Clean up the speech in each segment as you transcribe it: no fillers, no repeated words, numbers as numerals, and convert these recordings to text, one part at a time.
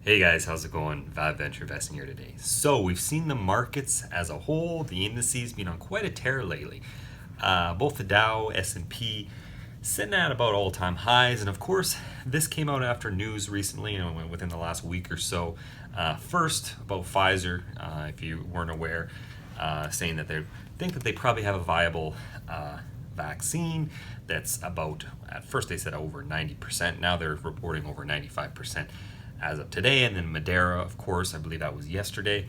Hey guys, how's it going? Value Venture Investing here today. So we've seen the markets as a whole, the indices being on quite a tear lately. Both the Dow, S&P, sitting at about all-time highs, and of course, this came out after news recently, within the last week or so. First, about Pfizer, if you weren't aware, saying that they think that they probably have a viable vaccine that's about, at first they said over 90%, now they're reporting over 95% as of today. And then Madeira, of course, I believe that was yesterday.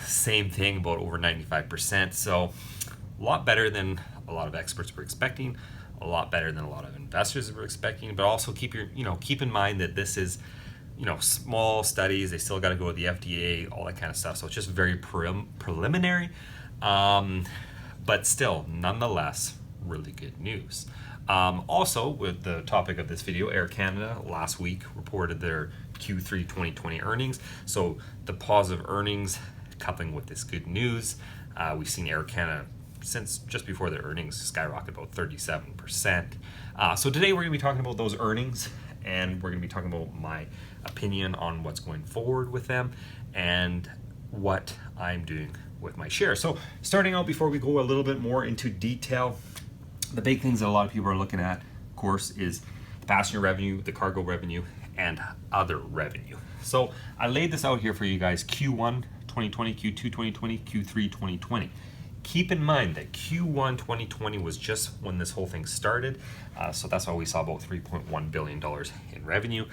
Same thing, about over 95%. So a lot better than a lot of experts were expecting, a lot better than a lot of investors were expecting. But also keep in mind that this is small studies. They still got to go to the FDA, all that kind of stuff. So it's just very preliminary, but still, nonetheless, really good news. Also, with the topic of this video, Air Canada last week reported their Q3 2020 earnings. So the positive earnings coupling with this good news, we've seen Air Canada since just before their earnings skyrocket about 37%. So today we're going to be talking about those earnings, and we're going to be talking about my opinion on what's going forward with them and what I'm doing with my share. So starting out, before we go a little bit more into detail, the big things that a lot of people are looking at, of course, is passenger revenue, the cargo revenue, and other revenue. So I laid this out here for you guys: Q1 2020, Q2 2020, Q3 2020. Keep in mind that Q1 2020 was just when this whole thing started, so that's why we saw about $3.1 billion in revenue.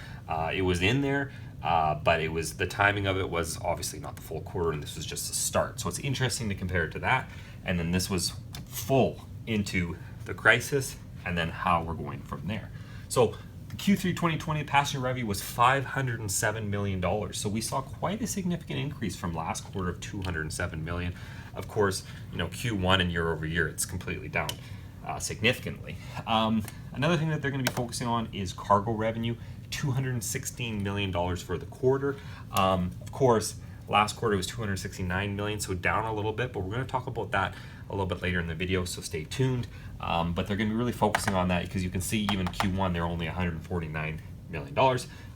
It was in there, but it was, the timing of it was obviously not the full quarter, and this was just the start. So it's interesting to compare it to that, and then this was full into the crisis, and then how we're going from there. So the Q3 2020 passenger revenue was $507 million. So we saw quite a significant increase from last quarter of $207 million. Of course, Q1 and year over year, it's completely down significantly. Another thing that they're going to be focusing on is cargo revenue, $216 million for the quarter. Of course, last quarter was $269 million, so down a little bit, but we're going to talk about that a little bit later in the video, so stay tuned. But they're going to be really focusing on that because you can see even Q1, they're only $149 million.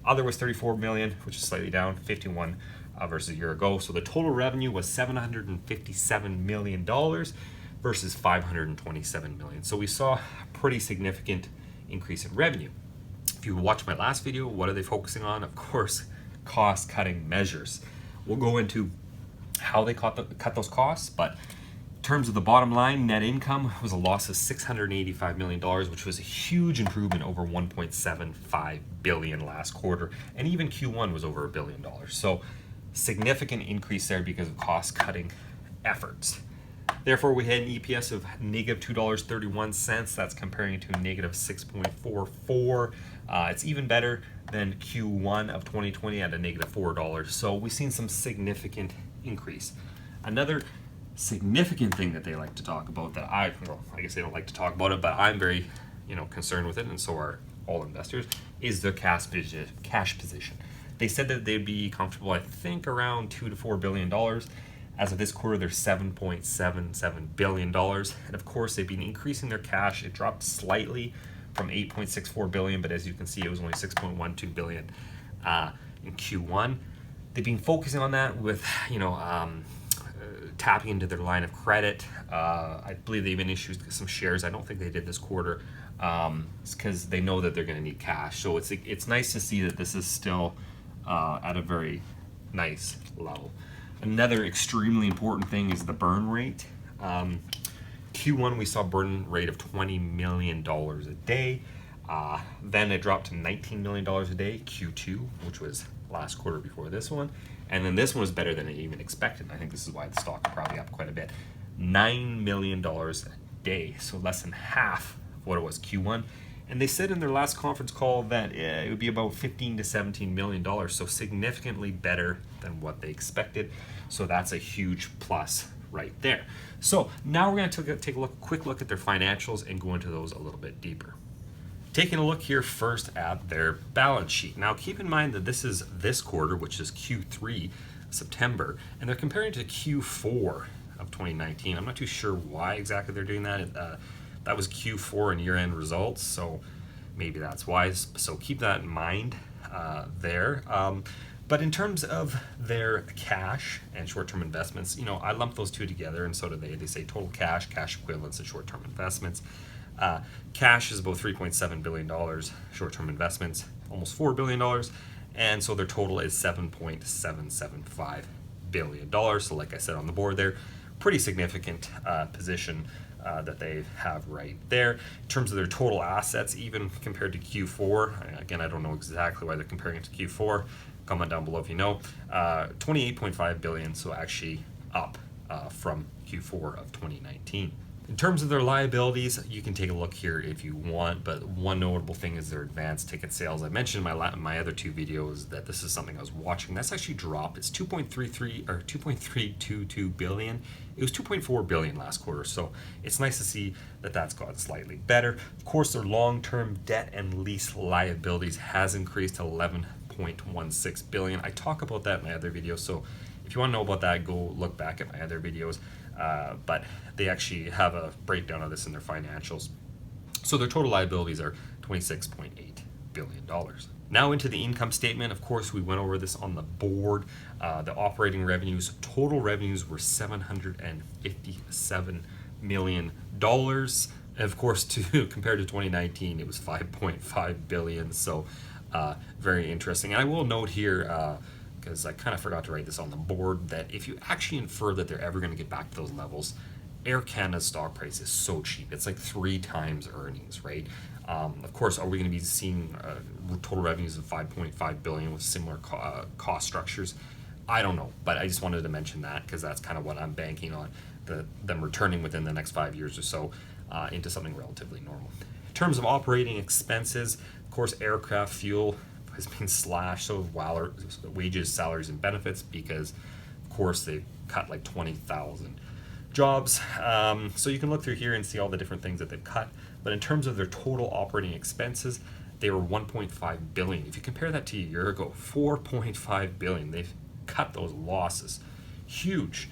Other was $34 million, which is slightly down, 51 versus a year ago. So the total revenue was $757 million versus $527 million. So we saw a pretty significant increase in revenue. If you watch my last video, what are they focusing on? Of course, cost-cutting measures. We'll go into how they cut those costs, but in terms of the bottom line, net income was a loss of $685 million, which was a huge improvement over $1.75 billion last quarter, and even Q1 was over $1 billion. So significant increase there because of cost-cutting efforts. Therefore, we had an EPS of negative $2.31. That's comparing to negative 6.44. It's even better than Q1 of 2020 at a negative $4. So we've seen some significant increase. Another significant thing that they like to talk about that I guess they don't like to talk about it, but I'm very, concerned with it, and so are all investors, is their cash position. They said that they'd be comfortable, I think, around $2 to $4 billion. As of this quarter, they're $7.77 billion. And of course, they've been increasing their cash. It dropped slightly from $8.64 billion, but as you can see, it was only $6.12 billion in Q1. They've been focusing on that with, tapping into their line of credit. I believe they even issued some shares. I don't think they did this quarter. It's because they know that they're going to need cash. So it's nice to see that this is still at a very nice level. Another extremely important thing is the burn rate. Q1, we saw a burn rate of $20 million a day. Then it dropped to $19 million a day, Q2, which was last quarter before this one. And then this one was better than I even expected. I think this is why the stock is probably up quite a bit. $9 million a day, so less than half of what it was Q1. And they said in their last conference call that it would be about $15 to $17 million, so significantly better than what they expected. So that's a huge plus right there. So now we're going to take a quick look at their financials and go into those a little bit deeper. Taking a look here first at their balance sheet. Now keep in mind that this is this quarter, which is Q3, September, and they're comparing it to Q4 of 2019. I'm not too sure why exactly they're doing that. That was Q4 and year-end results, so maybe that's why. So keep that in mind there. But in terms of their cash and short-term investments, I lump those two together, and so do they. They say total cash, cash equivalents, and short-term investments. Cash is about $3.7 billion, short-term investments, almost $4 billion, and so their total is $7.775 billion. So like I said on the board there, pretty significant position that they have right there. In terms of their total assets, even compared to Q4, again, I don't know exactly why they're comparing it to Q4. Comment down below if you know. 28.5 billion, so actually up from Q4 of 2019. In terms of their liabilities, you can take a look here if you want, but one notable thing is their advanced ticket sales. I mentioned in my other two videos that this is something I was watching. That's actually dropped. It's 2.33 or 2.322 billion. It was 2.4 billion last quarter, so it's nice to see that that's gotten slightly better. Of course, their long-term debt and lease liabilities has increased to 11.16 billion. I talk about that in my other videos, so if you want to know about that, go look back at my other videos. But they actually have a breakdown of this in their financials. So their total liabilities are $26.8 billion. Now into the income statement. Of course, we went over this on the board. The operating revenues, total revenues were $757 million. And of course, compared to 2019, it was 5.5 billion. So very interesting. And I will note here, because I kind of forgot to write this on the board, that if you actually infer that they're ever going to get back to those levels, Air Canada's stock price is so cheap. It's like 3 times earnings, right? Of course, are we going to be seeing total revenues of 5.5 billion with similar cost structures? I don't know, but I just wanted to mention that because that's kind of what I'm banking on, them returning within the next 5 years or so into something relatively normal. In terms of operating expenses, of course, aircraft fuel has been slashed, so wages, salaries, and benefits, because of course they've cut like 20,000 jobs. So you can look through here and see all the different things that they've cut. But in terms of their total operating expenses, they were 1.5 billion. If you compare that to a year ago, 4.5 billion. They've cut those losses. Huge.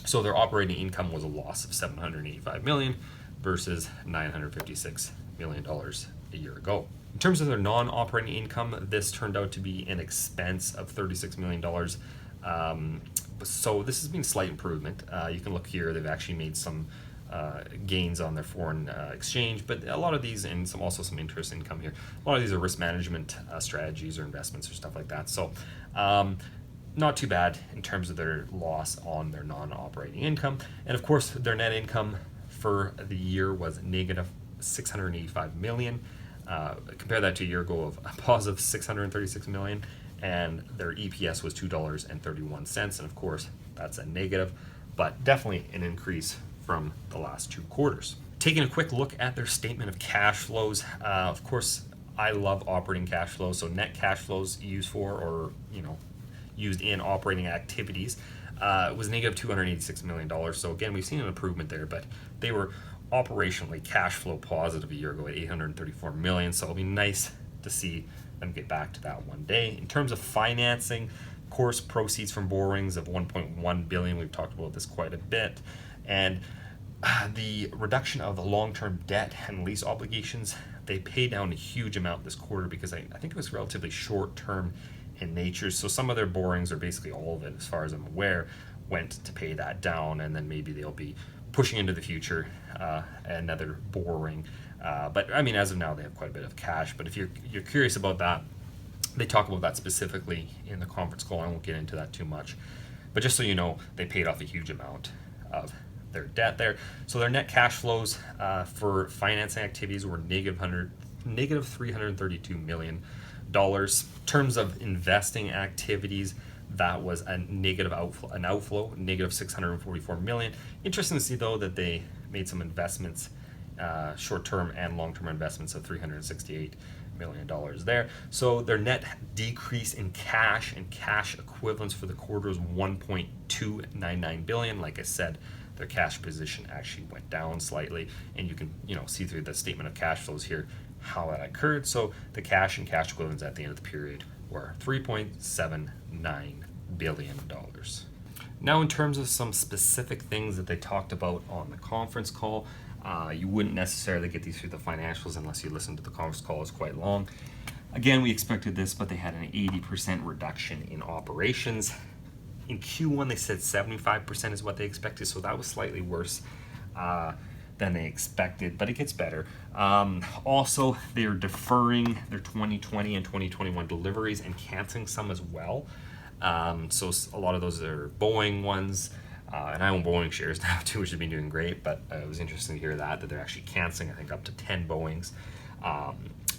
So their operating income was a loss of 785 million versus 956 million dollars a year ago. In terms of their non-operating income, this turned out to be an expense of $36 million. So this has been a slight improvement. You can look here, they've actually made some gains on their foreign exchange, but a lot of these, and also some interest income here, a lot of these are risk management strategies or investments or stuff like that. So not too bad in terms of their loss on their non-operating income. And of course, their net income for the year was negative 685 million. Compare that to a year ago of a positive 636 million, and their EPS was $2.31. And of course, that's a negative, but definitely an increase from the last 2 quarters. Taking a quick look at their statement of cash flows, of course, I love operating cash flows. So net cash flows used for, or used in operating activities, was negative $286 million. So again, we've seen an improvement there, but they were operationally cash flow positive a year ago at 834 million. So it'll be nice to see them get back to that one day. In terms of financing, of course, proceeds from borrowings of 1.1 billion. We've talked about this quite a bit. And the reduction of the long-term debt and lease obligations, they paid down a huge amount this quarter because I think it was relatively short-term in nature. So some of their borrowings, or basically all of it as far as I'm aware, went to pay that down, and then maybe they'll be pushing into the future another borrowing. But I mean, as of now, they have quite a bit of cash. But if you're curious about that, they talk about that specifically in the conference call. I won't get into that too much. But just so you know, they paid off a huge amount of their debt there. So their net cash flows for financing activities were negative $332 million. In terms of investing activities, that was a negative outflow, negative 644 million. Interesting to see though that they made some investments, short-term and long-term investments of $368 million there. So their net decrease in cash and cash equivalents for the quarter was 1.299 billion. Like I said, their cash position actually went down slightly, and you can see through the statement of cash flows here how that occurred. So the cash and cash equivalents at the end of the period were $3.79 billion. Now, in terms of some specific things that they talked about on the conference call, you wouldn't necessarily get these through the financials unless you listen to the conference call. It's quite long. Again, we expected this, but they had an 80% reduction in operations. In Q1, they said 75% is what they expected, so that was slightly worse than they expected, but it gets better. Also, they're deferring their 2020 and 2021 deliveries and canceling some as well. So a lot of those are Boeing ones, and I own Boeing shares now too, which have been doing great, but it was interesting to hear that they're actually canceling, I think, up to 10 Boeings,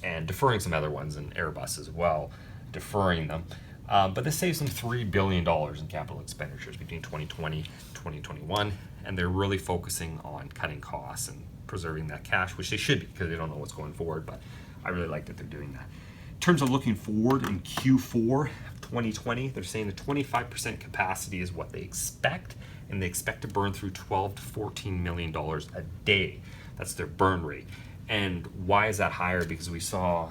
and deferring some other ones, and Airbus as well, deferring them. But this saves them $3 billion in capital expenditures between 2020 and 2021, and they're really focusing on cutting costs and preserving that cash, which they should be because they don't know what's going forward, but I really like that they're doing that. In terms of looking forward in Q4 2020, they're saying the 25% capacity is what they expect, and they expect to burn through $12 to $14 million a day. That's their burn rate. And why is that higher? Because we saw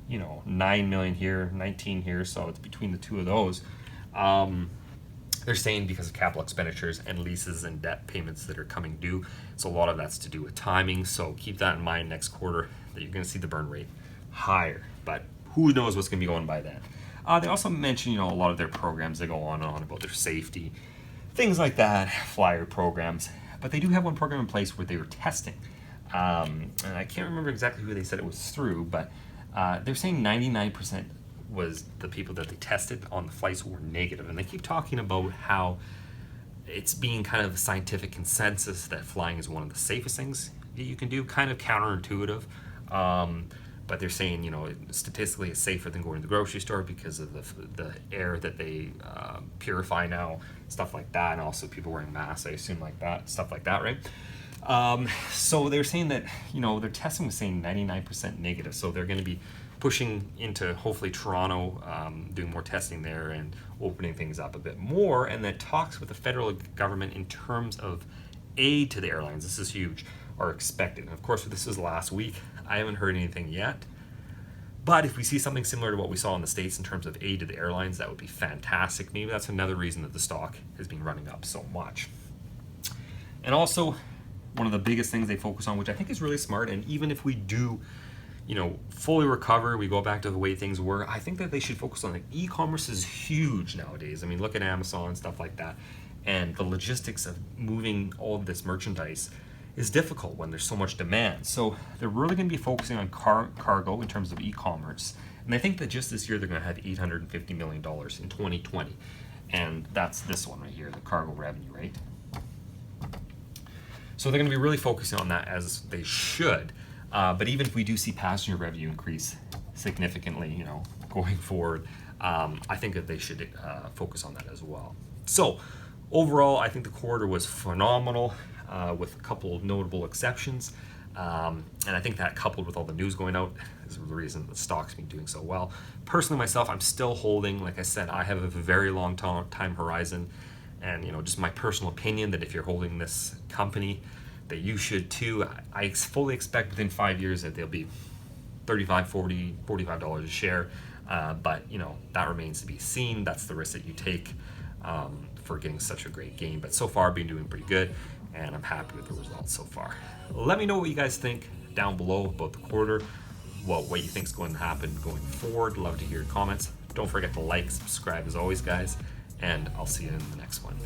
9 million here, 19 here, so it's between the two of those. They're saying because of capital expenditures and leases and debt payments that are coming due. So a lot of that's to do with timing. So keep that in mind next quarter, that you're going to see the burn rate higher. But who knows what's going to be going by then. They also mention, a lot of their programs, they go on and on about their safety, things like that, flyer programs. But they do have one program in place where they were testing. And I can't remember exactly who they said it was through, but they're saying 99% was the people that they tested on the flights were negative. And they keep talking about how it's being kind of a scientific consensus that flying is one of the safest things that you can do, kind of counterintuitive. But they're saying, statistically it's safer than going to the grocery store because of the air that they purify now, stuff like that. And also people wearing masks, I assume, like that, stuff like that, right? So they're saying that, their testing was saying 99% negative. So they're going to be pushing into hopefully Toronto, doing more testing there and opening things up a bit more. And that talks with the federal government in terms of aid to the airlines, this is huge, are expected. And of course, this is last week. I haven't heard anything yet. But if we see something similar to what we saw in the States in terms of aid to the airlines, that would be fantastic. Maybe that's another reason that the stock has been running up so much. And also, one of the biggest things they focus on, which I think is really smart, and even if we do, fully recover, we go back to the way things were, I think that they should focus on it. E-commerce is huge nowadays. I mean, look at Amazon, stuff like that. And the logistics of moving all of this merchandise is difficult when there's so much demand. So they're really going to be focusing on cargo in terms of e-commerce. And I think that just this year they're going to have $850 million in 2020. And that's this one right here, the cargo revenue, right? So they're going to be really focusing on that, as they should. But even if we do see passenger revenue increase significantly, going forward, I think that they should focus on that as well. So overall, I think the quarter was phenomenal, with a couple of notable exceptions. And I think that, coupled with all the news going out, is the reason the stock's been doing so well. Personally, myself, I'm still holding. Like I said, I have a very long time horizon. And, just my personal opinion that if you're holding this company, that you should too. I fully expect within 5 years that they'll be $35, $40, $45 a share. But, that remains to be seen. That's the risk that you take for getting such a great game. But so far, I've been doing pretty good, and I'm happy with the results so far. Let me know what you guys think down below about the quarter, what you think is going to happen going forward. Love to hear your comments. Don't forget to like, subscribe as always, guys, and I'll see you in the next one.